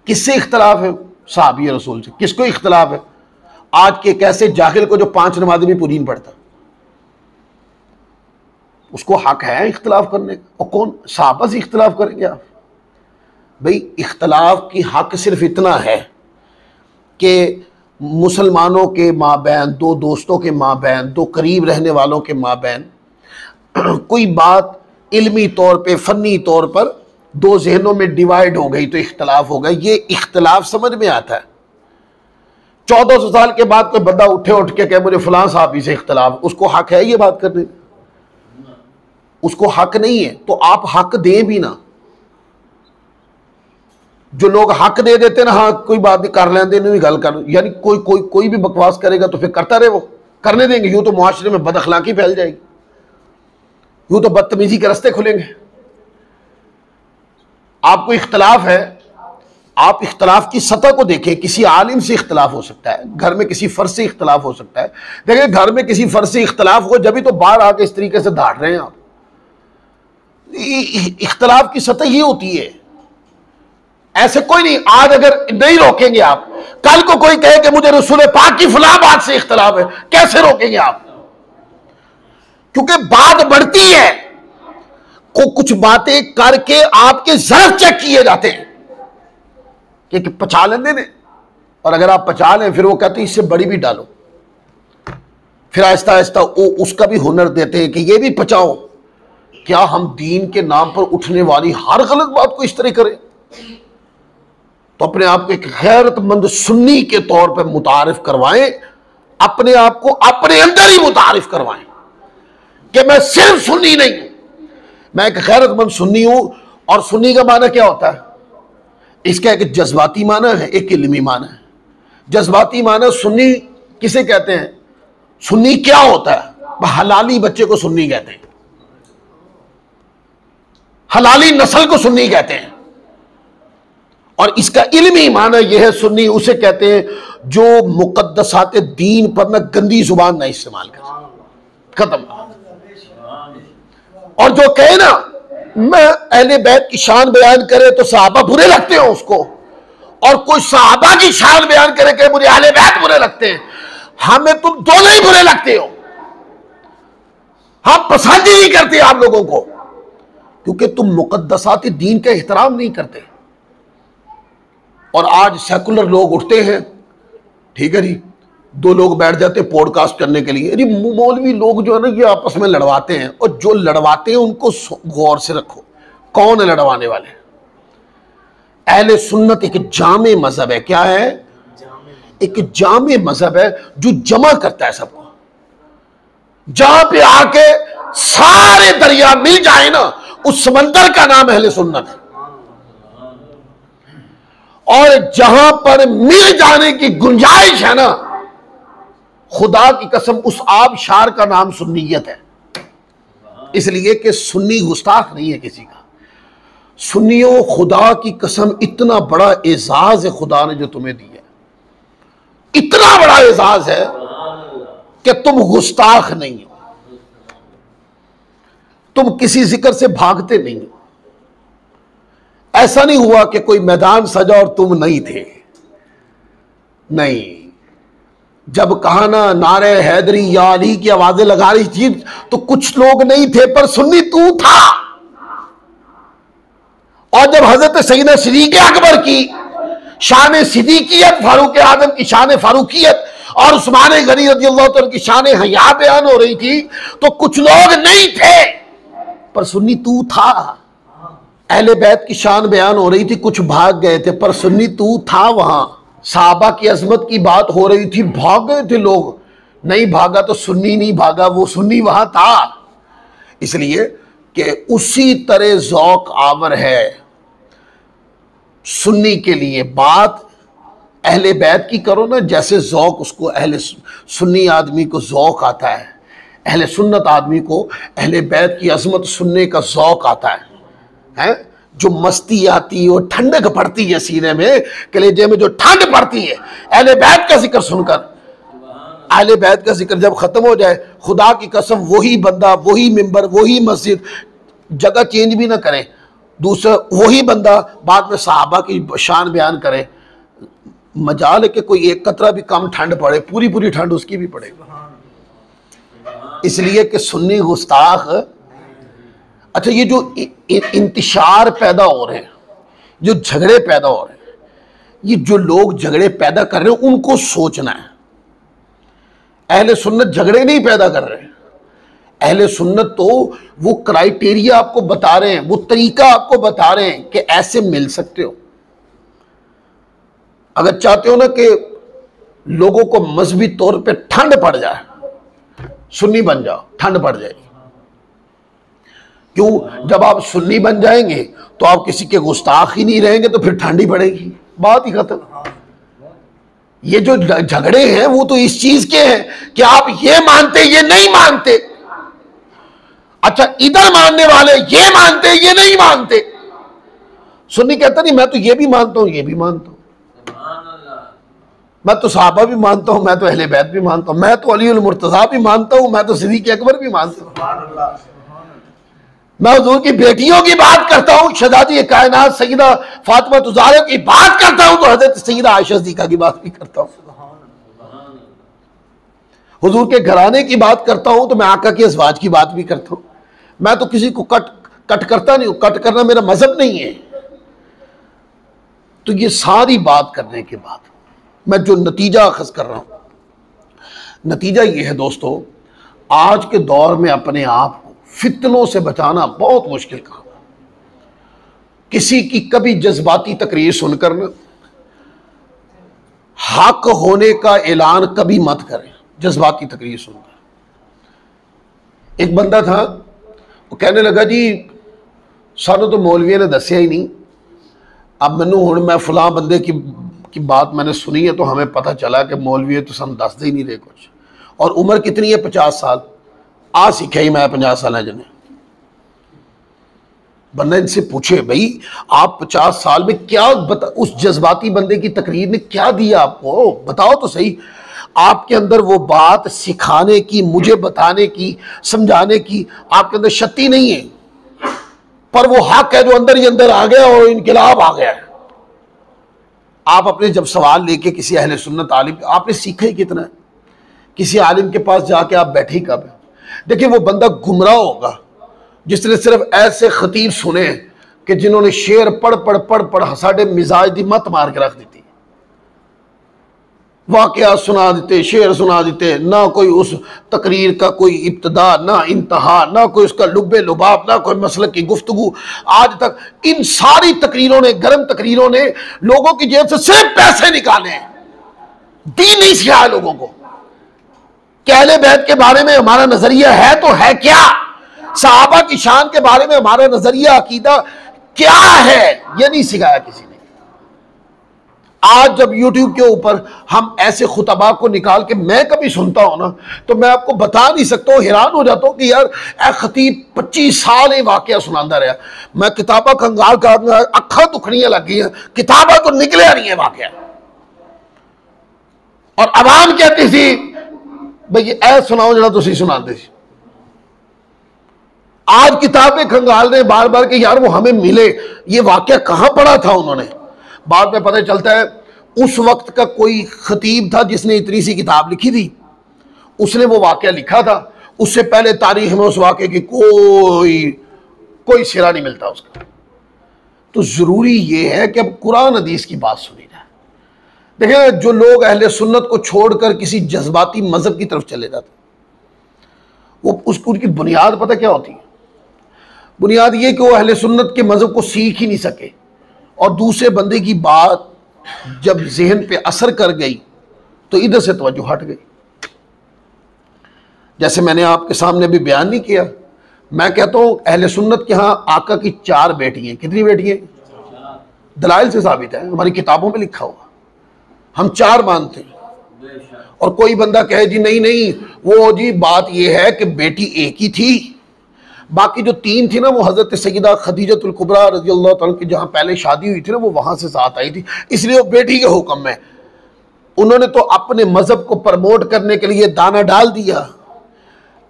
किससे इख्तलाफ है? सहाबी रसूल से। किसको इख्तलाफ है? आज के कैसे जाहिल को जो 5 नमाज़ें भी पूरी नहीं पढ़ता, उसको हक है इख्तलाफ करने का। और कौन सहाबा से इख्तलाफ करेंगे आप? भाई इख्तलाफ की हक सिर्फ इतना है कि मुसलमानों के माबैन, दो दोस्तों के माबैन, दो करीब रहने वालों के माबैन कोई बात इल्मी तौर पे, फनी तौर पर दो जहनों में डिवाइड हो गई तो इख्तलाफ हो गया। ये इख्तलाफ समझ में आता है। 1400 साल के बाद कोई बंदा उठ के कहे मुझे फलां साहबी से इख्तलाफ, उसको हक है ये बात करने? उसको हक नहीं है। तो आप हक दें भी ना। जो लोग हक दे देते ना, हाँ कोई बात नहीं कर लेंदे नहीं गल कर, यानी कोई भी बकवास करेगा तो फिर करता रहे, वो करने देंगे। यूं तो मुआशरे में बदअखलाकी फैल जाएगी, यूं तो बदतमीजी के रास्ते खुलेंगे। आपको इख्तलाफ है, आप इख्तलाफ की सतह को देखें। किसी आलिम से इख्तलाफ हो सकता है, घर में किसी फर्ज से इख्तलाफ हो सकता है। देखिए घर में किसी फर्ज से इख्तलाफ हो जब भी तो बाहर आके इस तरीके से धाड़ रहे हैं आप। इख्तलाफ की सतह ये होती है। ऐसे कोई नहीं, आज अगर नहीं रोकेंगे आप, कल को कोई कहे कि मुझे रसूल पाक की फलां बात से इख्तलाफ है, कैसे रोकेंगे आप? क्योंकि बात बढ़ती है, कुछ बातें करके आपके जर्फ चेक किए जाते हैं कि पचा लेने ने, और अगर आप पचा लें फिर वो कहते हैं इससे बड़ी भी डालो। फिर आहिस्ता आहिस्ता उसका भी हुनर देते हैं कि ये भी पचाओ। क्या हम दीन के नाम पर उठने वाली हर गलत बात को इस तरह करें? तो अपने आप को एक गैरतमंद सुन्नी के तौर पर मुतारिफ करवाएं, अपने आप को अपने अंदर ही मुतारिफ करवाएं कि मैं सिर्फ सुन्नी नहीं हूं, मैं एक गैरतमंद सुन्नी हूं। और सुन्नी का माना क्या होता है? इसका एक जज्बाती माना है, एक इल्मी माना है। जज्बाती माना सुन्नी किसे कहते हैं? सुन्नी क्या होता है? हलाली बच्चे को सुन्नी कहते हैं, हलाली नस्ल को सुन्नी कहते हैं। और इसका इल्मी माना यह है, सुन्नी उसे कहते हैं जो मुकद्दसात दीन पर ना गंदी जुबान ना इस्तेमाल करे, खत्म। और जो कहे ना मैं अहले बैत की शान बयान करे तो सहाबा बुरे लगते हो उसको, और कोई सहाबा की शान बयान करे कि मुझे अहले बैत बुरे लगते हैं, हमें तुम दोनों ही बुरे लगते हो। हम पसंद ही नहीं करते आप लोगों को, क्योंकि तुम मुकद्दसात दीन का एहतराम नहीं करते। और आज सेकुलर लोग उठते हैं, ठीक है जी, दो लोग बैठ जाते हैं पॉडकास्ट करने के लिए। अरे मौलवी लोग जो है ना ये आपस में लड़वाते हैं, और जो लड़वाते हैं उनको गौर से रखो, कौन है लड़वाने वाले? अहले सुन्नत एक जामे मजहब है। क्या है? एक जामे मजहब है जो जमा करता है सबको। जहां पे आके सारे दरिया मिल जाए ना, उस समंदर का नाम अहले सुन्नत है। और जहां पर मिल जाने की गुंजाइश है ना, खुदा की कसम उस आबशार का नाम सुन्नियत है। इसलिए कि सुन्नी गुस्ताख नहीं है किसी का। सुन्नियों, खुदा की कसम इतना बड़ा एजाज है खुदा ने जो तुम्हें दिया, इतना बड़ा एजाज है कि तुम गुस्ताख नहीं हो, तुम किसी जिक्र से भागते नहीं हो। ऐसा नहीं हुआ कि कोई मैदान सजा और तुम नहीं थे, नहीं। जब कहा ना नारे हैदरी या अली की आवाजें लगा रही थी तो कुछ लोग नहीं थे, पर सुन्नी तू था। और जब हजरत सैयदना सिद्दीक़ अकबर की शान सिद्दीकियत, फारूक आजम की शान फारूकियत और उस्मान गनी रज़ियल्लाहु तआला की शान हया बयान हो रही थी तो कुछ लोग नहीं थे, पर सुन्नी तू था। अहले बैत की शान बयान हो रही थी, कुछ भाग गए थे, पर सुन्नी तू था। वहां सहाबा की अजमत की बात हो रही थी, भाग गए थे लोग, नहीं भागा तो सुन्नी नहीं भागा, वो सुन्नी वहां था। इसलिए कि उसी तरह ज़ौक़ आवर है सुन्नी के लिए। बात अहले बैत की करो ना, जैसे ज़ौक़ उसको अहले सुन्नी आदमी को ज़ौक़ आता है, अहले सुन्नत आदमी को अहले बैत की अजमत सुनने का ज़ौक़ आता है। जो मस्ती आती है और ठंडक पड़ती है सीने में, कलेजे में जो ठंड पड़ती है अहले बैत का जिक्र सुनकर। अहले बैत का जिक्र जब खत्म हो जाए, खुदा की कसम वही बंदा, वही मिंबर, वही मस्जिद, जगह चेंज भी ना करें, दूसरा वही बंदा बाद में सहाबा की शान बयान करे, मजाल है कि कोई एक कतरा भी कम ठंड पड़े, पूरी पूरी ठंड उसकी भी पड़ेगी। इसलिए कि सुन्नी गुस्ताख। अच्छा, ये जो इंतशार पैदा हो रहे हैं, जो झगड़े पैदा हो रहे हैं, ये जो लोग झगड़े पैदा कर रहे हैं उनको सोचना है। अहले सुन्नत झगड़े नहीं पैदा कर रहे हैं। अहले सुन्नत तो वो क्राइटेरिया आपको बता रहे हैं, वो तरीका आपको बता रहे हैं कि ऐसे मिल सकते हो। अगर चाहते हो ना कि लोगों को मजहबी तौर पे ठंड पड़ जाए, सुन्नी बन जाओ, ठंड पड़ जाएगी। क्यों? जब आप सुन्नी बन जाएंगे तो आप किसी के गुस्ताख ही नहीं रहेंगे, तो फिर ठंड ही पड़ेगी, बात ही खत्म। ये जो झगड़े हैं वो तो इस चीज के हैं कि आप ये मानते ये नहीं मानते। अच्छा, इधर मानने वाले ये मानते ये नहीं मानते। सुन्नी कहता नहीं मैं तो ये भी मानता हूं ये भी मानता हूं, मैं तो सहाबा भी मानता हूं, मैं तो अहले बैत भी मानता हूं, मैं तो अली उल मुर्तज़ा भी मानता हूं, मैं तो सिद्दीक़ अकबर भी मानता हूं, मैं हुजूर की बेटियों की बात करता हूं, शहज़ादी कायनात सैयदा फातिमा ज़हरा की बात करता हूं, तो हज़रत सैयदा आयशा सिद्दीक़ा की बात भी करता हूं, हुजूर के घराने की बात करता हूं, तो मैं आका के अज़वाज की बात भी करता हूं। मैं तो किसी को कट करता नहीं हूं, कट करना मेरा मजहब नहीं है। तो ये सारी बात करने के बाद मैं जो नतीजा अखज़ कर रहा हूं, नतीजा ये है दोस्तों, आज के दौर में अपने आप को फितनों से बचाना बहुत मुश्किल काम है। किसी की कभी जज्बाती तकरीर सुनकर न हक होने का ऐलान कभी मत करें, जज्बाती तकरीर सुनकर। एक बंदा था, वो कहने लगा जी सानू तो मौलविया ने दसिया ही नहीं, अब मैनू हुण मैं फलां बंदे की बात मैंने सुनी है तो हमें पता चला कि मौलवी तो सानू दसदे ही नहीं रहे कुछ। और उम्र कितनी है? 50 साल। आ सीखा ही मैं 50 साल जने। बंदा इनसे पूछे भाई आप 50 साल में क्या उस जज्बाती बंदे की तकरीर ने क्या दिया आपको, बताओ तो सही। आपके अंदर वो बात सिखाने की, मुझे बताने की, समझाने की आपके अंदर शक्ति नहीं है, पर वो हक है जो अंदर ही अंदर आ गया और इनकलाब आ गया है। आप अपने जब सवाल लेके किसी अहले सुन्नत आलिम, आपने सीखा ही कितना है? किसी आलिम के पास जाके आप बैठे ही कब है? देखिए वो बंदा गुमराह होगा जिसने सिर्फ ऐसे खतीब सुने कि जिन्होंने शेर पढ़ पढ़ पढ़ पढ़ साढ़े मिजाज दी मत मार के रख दी, वाकया सुना देते, शेर सुना देते, ना कोई उस तकरीर का कोई इब्तदा, ना इंतहा, ना कोई उसका लुब्बे लुबाब, ना कोई मसलक की गुफ्तगू। आज तक इन सारी तकरीरों ने, गर्म तकरीरों ने लोगों की जेब से सिर्फ पैसे निकाले, दीन नहीं सिखाया लोगों को। अहले बैत के बारे में हमारा नजरिया है तो है क्या? सहाबा की शान के बारे में हमारा नजरिया, अकीदा क्या है? ये नहीं सिखाया किसी ने। आज जब YouTube के ऊपर हम ऐसे खुतबा को निकाल के मैं कभी सुनता हूं ना, तो मैं आपको बता नहीं सकता हूँ, हैरान हो जाता हूँ कि यार ए खतीब 25 साल ये वाकया सुनाता रहा। मैं किताबा कंगाल का अखा दुखनियां लग गई हैं, किताबा तो निकलिया नहीं है वाकया। और आवाम कहती थी भाई ऐ सुनाओ जरा तुसी सुनाते सी। आज किताबें खंगाल रहे बार बार कि यार वो हमें मिले, ये वाकया कहां पढ़ा था उन्होंने। बाद में पता चलता है उस वक्त का कोई खतीब था जिसने इतनी सी किताब लिखी थी, उसने वो वाकया लिखा था। उससे पहले तारीख में उस वाकये की कोई सिरा नहीं मिलता उसका। तो जरूरी ये है कि अब कुरान हदीस की बात सुनी जाए। देखिए, जो लोग अहले सुन्नत को छोड़कर किसी जज्बाती मजहब की तरफ चले जाते, वो उनकी बुनियाद पता क्या होती है? बुनियाद ये कि वो अहले सुन्नत के मजहब को सीख ही नहीं सके, और दूसरे बंदे की बात जब जहन पे असर कर गई तो इधर से तवज्जो हट गई। जैसे मैंने आपके सामने भी बयान नहीं किया, मैं कहता हूं अहले सुन्नत के यहां आका की 4 बेटी हैं। कितनी बेटी हैं? दलाइल से साबित है, हमारी किताबों में लिखा हुआ। हम 4 मानते हैं। और कोई बंदा कहे जी नहीं नहीं, वो जी बात ये है कि बेटी एक ही थी, बाकी जो 3 थी ना वो हजरत सैयदा खदीजतुल कुबरा रज़ियल्लाहु ताला की जहां पहले शादी हुई थी ना, वो वहां से साथ आई थी, इसलिए वो बेटी के हुक्म में। उन्होंने तो अपने मजहब को प्रमोट करने के लिए दाना डाल दिया।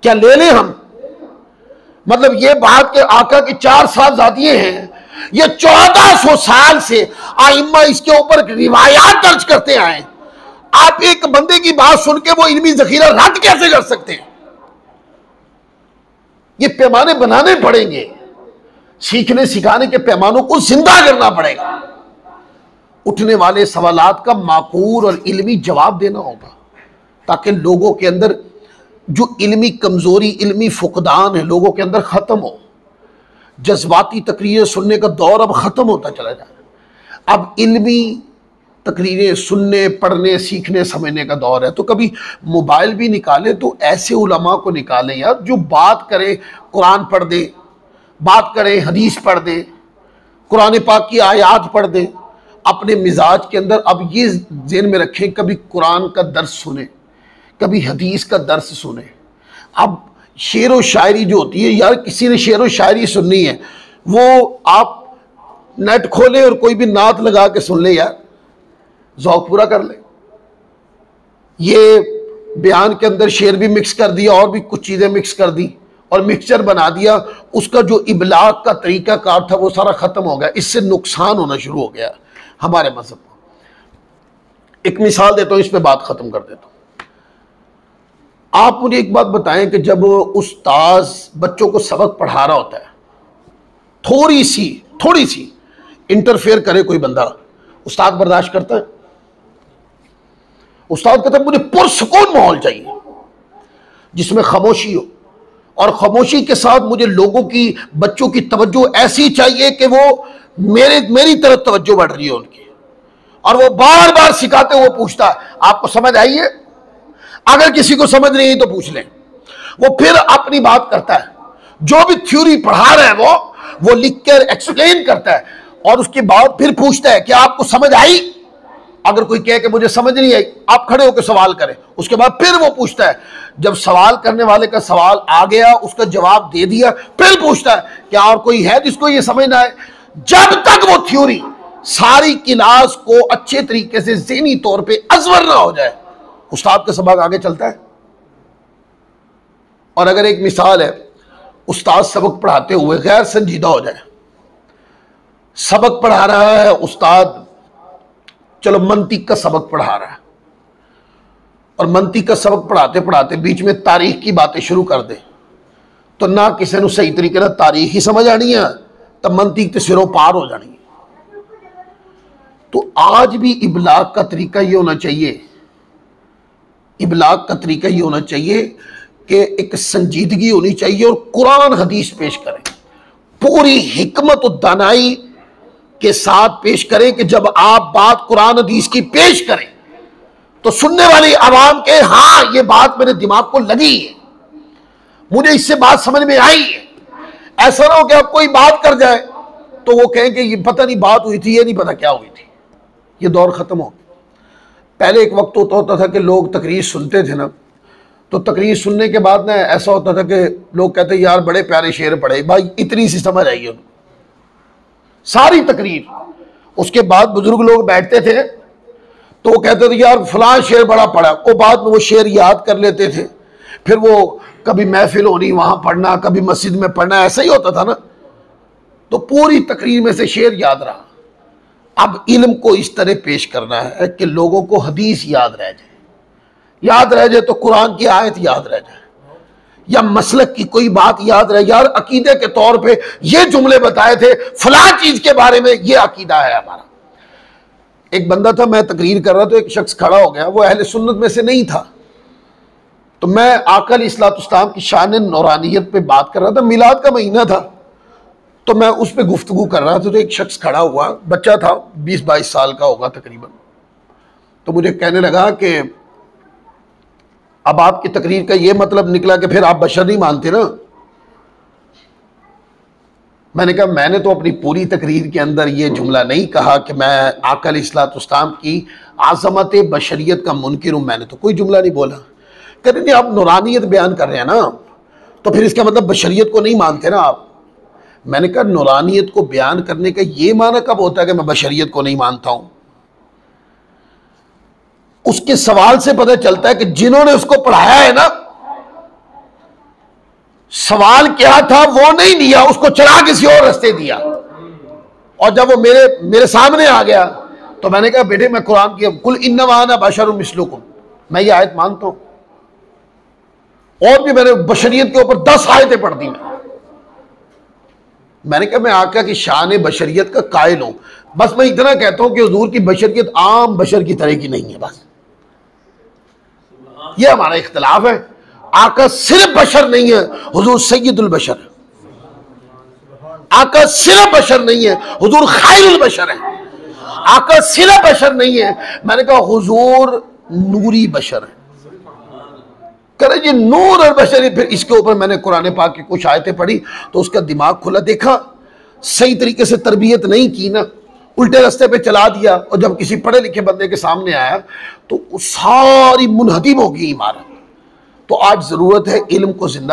क्या ले लें हम? मतलब ये बात के आका की 4 साहबजादियां हैं, ये 1400 साल से आइम्मा इसके ऊपर रिवायात दर्ज करते आए। आप एक बंदे की बात सुन के वो इल्मी जखीरा रद्द कैसे कर सकते हैं? ये पैमाने बनाने पड़ेंगे, सीखने सिखाने के पैमानों को जिंदा करना पड़ेगा। उठने वाले सवालात का माकूल और इल्मी जवाब देना होगा, ताकि लोगों के अंदर जो इल्मी कमजोरी, इल्मी फुकदान है, लोगों के अंदर खत्म हो। जज्बाती तकरीरें सुनने का दौर अब खत्म होता चला जा रहा है। अब इल्मी तकरीरें सुनने, पढ़ने, सीखने, समझने का दौर है। तो कभी मोबाइल भी निकालें तो ऐसे उलमा को निकालें यार, जो बात करे, कुरान पढ़ दे, बात करे, हदीस पढ़ दे, कुरान पाक की आयात पढ़ दे अपने मिजाज के अंदर। अब ये ज़हन में रखें, कभी कुरान का दर्स सुने, कभी हदीस का दर्स सुने। अब शेर व शायरी जो होती है यार, किसी ने शेर व शायरी सुननी है, वो आप नेट खोले और कोई भी नात लगा के सुन ले यार, ज़ौक़ पूरा कर ले। ये बयान के अंदर शेर भी मिक्स कर दिया और भी कुछ चीज़ें मिक्स कर दी और मिक्सचर बना दिया, उसका जो इबलाग का तरीका कार था वो सारा ख़त्म हो गया। इससे नुकसान होना शुरू हो गया हमारे मज़हब को। एक मिसाल देता हूँ, इस पर बात ख़त्म कर देता हूँ। आप मुझे एक बात बताएं कि जब उस्ताद बच्चों को सबक पढ़ा रहा होता है, थोड़ी सी इंटरफेयर करे कोई बंदा, उस्ताद बर्दाश्त करता है? उस्ताद कहता है मुझे पुरसुकून माहौल चाहिए जिसमें खामोशी हो, और खामोशी के साथ मुझे लोगों की, बच्चों की तवज्जो ऐसी चाहिए कि वो मेरी तरफ तवज्जो बढ़ रही है उनकी। और वो बार बार सिखाते हुए पूछता है आपको समझ आई है? अगर किसी को समझ नहीं आई तो पूछ लें। वो फिर अपनी बात करता है, जो भी थ्योरी पढ़ा रहा है वो लिख कर एक्सप्लेन करता है, और उसके बाद फिर पूछता है कि आपको समझ आई? अगर कोई कहे कि मुझे समझ नहीं आई, आप खड़े होकर सवाल करें। उसके बाद फिर वो पूछता है, जब सवाल करने वाले का सवाल आ गया, उसका जवाब दे दिया, फिर पूछता है क्या और कोई है जिसको ये समझना है? जब तक वो थ्योरी सारी क्लास को अच्छे तरीके से ज़हनी तौर पे अज़वर ना हो जाए, उस्ताद का सबक आगे चलता है। और अगर एक मिसाल है, उस्ताद सबक पढ़ाते हुए गैर संजीदा हो जाए, सबक पढ़ा रहा है उस्ताद, चलो मंतिक का सबक पढ़ा रहा है, और मंतिक का सबक पढ़ाते पढ़ाते बीच में तारीख की बातें शुरू कर दे, तो ना किसी ने सही तरीके ना तारीख ही समझ आनी है, तब मंतिक तो सिरों पार हो जानी है। तो आज भी इबलाग का तरीका ये होना चाहिए, इबलाग का तरीका ये होना चाहिए कि एक संजीदगी होनी चाहिए और कुरान हदीस पेश करें, पूरी हिकमत और दानाई के साथ पेश करें कि जब आप बात कुरान हदीस की पेश करें तो सुनने वाली आवाम के हाँ ये बात मेरे दिमाग को लगी है, मुझे इससे बात समझ में आई है। ऐसा ना हो कि आप कोई बात कर जाए तो वो कहें कि ये पता नहीं बात हुई थी, ये नहीं पता क्या हुई थी। ये दौर ख़त्म हो गया। पहले एक वक्त होता था कि लोग तकरीर सुनते थे ना, तो तकरीर सुनने के बाद ना ऐसा होता था कि लोग कहते यार बड़े प्यारे शेर पढ़े, भाई इतनी सी समझ आई उनको सारी तकरीर। उसके बाद बुजुर्ग लोग बैठते थे तो वो कहते थे यार फलां शेर बड़ा पढ़ा, वो बाद में वो शेर याद कर लेते थे, फिर वो कभी महफिल होनी वहां पढ़ना, कभी मस्जिद में पढ़ना, ऐसा ही होता था ना। तो पूरी तकरीर में से शेर याद रहा। अब इल्म को इस तरह पेश करना है कि लोगों को हदीस याद रह जाए तो कुरान की आयत याद रह जाए, या मसलक की कोई बात याद रहे। यार अकीदे के तौर पे ये जुमले बताए थे फलां चीज के बारे में, ये अकीदा है हमारा। एक बंदा था, मैं तकरीर कर रहा था, एक शख्स खड़ा हो गया, वो अहले सुन्नत में से नहीं था। तो मैं आका अलैहिस्सलाम की शान नौरानियत पे बात कर रहा था, मिलाद का महीना था, तो मैं उस पर गुफ्तगू कर रहा था। तो एक शख्स खड़ा हुआ, बच्चा था, 20-22 साल का होगा तकरीबन। तो मुझे कहने लगा कि अब आपकी तकरीर का ये मतलब निकला कि फिर आप बशर नहीं मानते ना। मैंने कहा मैंने तो अपनी पूरी तकरीर के अंदर ये जुमला नहीं कहा कि मैं आका अलैहिस्सलाम की आज़मत बशरियत का मुनकिर हूं, मैंने तो कोई जुमला नहीं बोला। कहते नहीं आप नूरानियत बयान कर रहे हैं ना, तो फिर इसका मतलब बशरियत को नहीं मानते ना आप। मैंने कहा नूरानियत को बयान करने का ये माना कब होता है कि मैं बशरियत को नहीं मानता हूं? उसके सवाल से पता चलता है कि जिन्होंने उसको पढ़ाया है ना, सवाल क्या था वो नहीं दिया, उसको चला किसी और रास्ते दिया। और जब वो मेरे सामने आ गया तो मैंने कहा बेटे मैं कुरान की कुल इन्नमा अना बशरुम मिस्लुकुम, मैं ये आयत मानता हूं, और भी मैंने बशरियत के ऊपर 10 आयतें पढ़ दी। मैंने कहा मैं आका की शान बशरियत का कायल हूं, बस मैं इतना कहता हूं कि हुजूर की बशरियत आम बशर की तरह की नहीं है, बस ये हमारा इख्तिलाफ है। आका सिर्फ बशर नहीं है, हुजूर सैयदुल बशर है। आका सिर्फ बशर नहीं है, हुजूर खैरुल बशर है। आका सिर्फ बशर नहीं है, मैंने कहा हुजूर नूरी बशर है। करे जी नूर और बशरी। फिर इसके ऊपर मैंने कुरान पाक की कुछ आयतें पढ़ी तो उसका दिमाग खुला, देखा सही तरीके से तरबियत नहीं की ना, उल्टे रास्ते पे चला दिया। और जब किसी पढ़े लिखे बंदे के सामने आया तो सारी मुनहदिम हो गई इमारत। तो आज जरूरत है इल्म को जिंदा